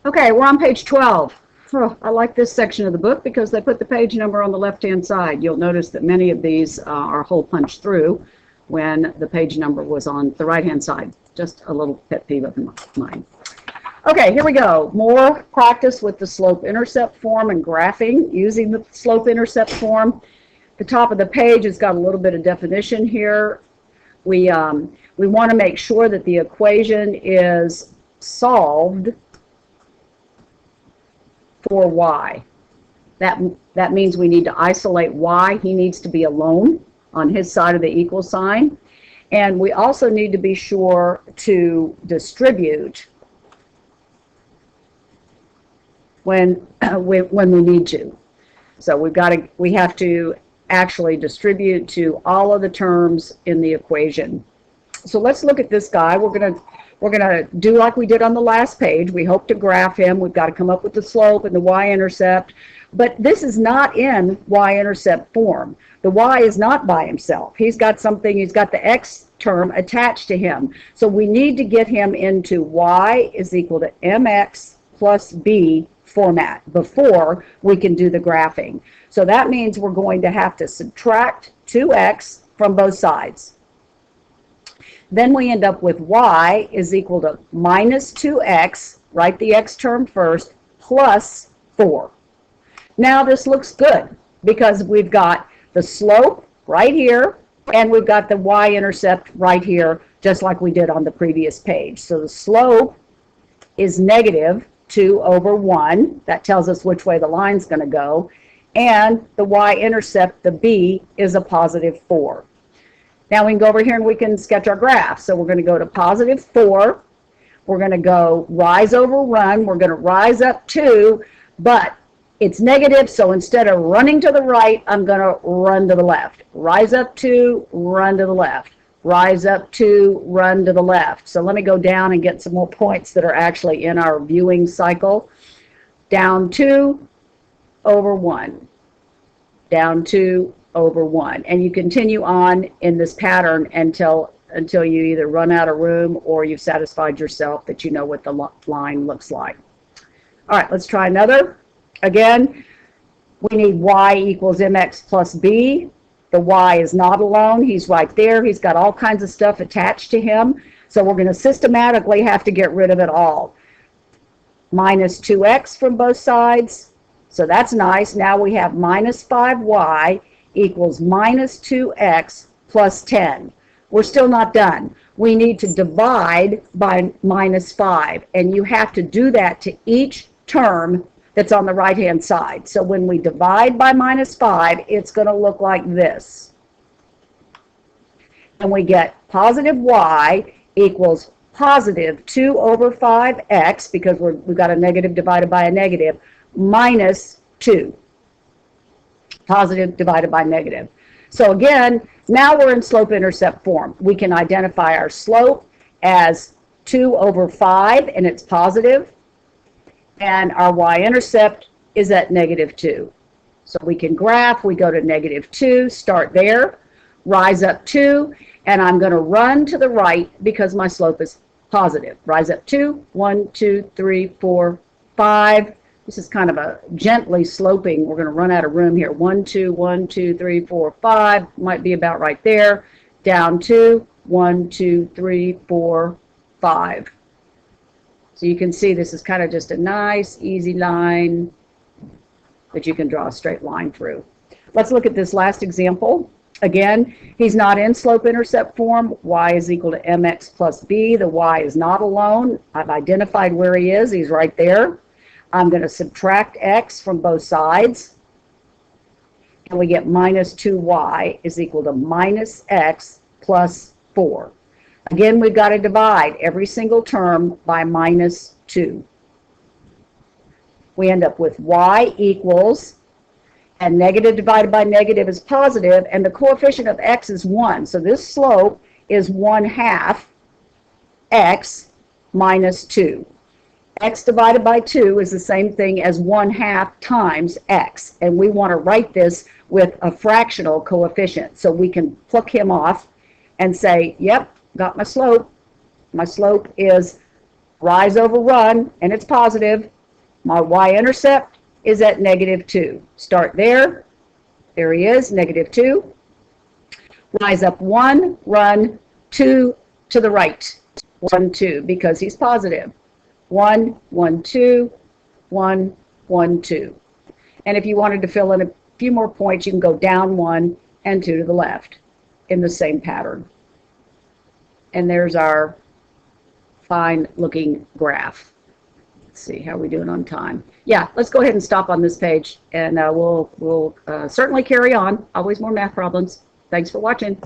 Okay, we're on page 12. Oh, I like this section of the book because they put the page number on the left-hand side. You'll notice that many of these are hole punched through when the page number was on the right-hand side. Just a little pet peeve of mine. Okay, here we go. More practice with the slope-intercept form and graphing using the slope-intercept form. The top of the page has got a little bit of definition here. We want to make sure that the equation is solved for y. That means we need to isolate y. He needs to be alone on his side of the equal sign. And we also need to be sure to distribute when we need to. So we have to actually distribute to all of the terms in the equation. So let's look at this guy. We're gonna do like we did on the last page. We hope to graph him. We've got to come up with the slope and the y-intercept. But this is not in y-intercept form. The y is not by himself. He's got the x term attached to him. So we need to get him into y is equal to mx plus b format before we can do the graphing. So that means we're going to have to subtract 2x from both sides. Then we end up with y is equal to minus 2x, write the x term first, plus 4. Now this looks good because we've got the slope right here and we've got the y-intercept right here, just like we did on the previous page. So the slope is negative 2 over 1. That tells us which way the line's going to go. And the y-intercept, the b, is a positive 4. Now we can go over here and we can sketch our graph. So we're going to go to positive 4. We're going to go rise over run. We're going to rise up 2, but it's negative, so instead of running to the right, I'm going to run to the left. Rise up 2, run to the left. Rise up 2, run to the left. So let me go down and get some more points that are actually in our viewing cycle. Down 2 over 1. Down 2 over 1. And you continue on in this pattern until you either run out of room or you've satisfied yourself that you know what the line looks like. All right, let's try another. Again, we need y equals mx plus b. The y is not alone. He's right there. He's got all kinds of stuff attached to him. So we're going to systematically have to get rid of it all. Minus 2x from both sides. So that's nice. Now we have minus 5y equals minus 2x plus 10. We're still not done. We need to divide by minus 5. And you have to do that to each term that's on the right-hand side. So when we divide by minus 5, it's going to look like this. And we get positive y equals positive 2 over 5x, because we've got a negative divided by a negative, minus 2. Positive divided by negative. So again, now we're in slope-intercept form. We can identify our slope as 2 over 5, and it's positive. And our y-intercept is at negative 2. So we can graph. We go to negative 2, start there, rise up 2, and I'm going to run to the right because my slope is positive. Rise up 2, 1, 2, 3, 4, 5. This is kind of a gently sloping. We're going to run out of room here. 1, 2, 1, 2, 3, 4, 5. Might be about right there. Down 2, 1, 2, 3, 4, 5. So you can see this is kind of just a nice, easy line that you can draw a straight line through. Let's look at this last example. Again, he's not in slope-intercept form. Y is equal to mx plus b. The y is not alone. I've identified where he is. He's right there. I'm going to subtract x from both sides. And we get minus 2y is equal to minus x plus 4. Again, we've got to divide every single term by minus 2. We end up with y equals, and negative divided by negative is positive, and the coefficient of x is 1. So this slope is 1/2 x minus 2. X divided by 2 is the same thing as 1/2 times x. And we want to write this with a fractional coefficient. So we can pluck him off and say, yep, got my slope. My slope is rise over run, and it's positive. My y-intercept is at -2. Start there. There he is, -2. Rise up 1, run 2 to the right. 1, 2, because he's positive. 1, 1, 2, 1, 1, 2. And if you wanted to fill in a few more points, you can go down 1 and 2 to the left in the same pattern. And there's our fine looking graph. Let's see, how are we doing on time? Yeah, let's go ahead and stop on this page, and we'll certainly carry on. Always more math problems. Thanks for watching.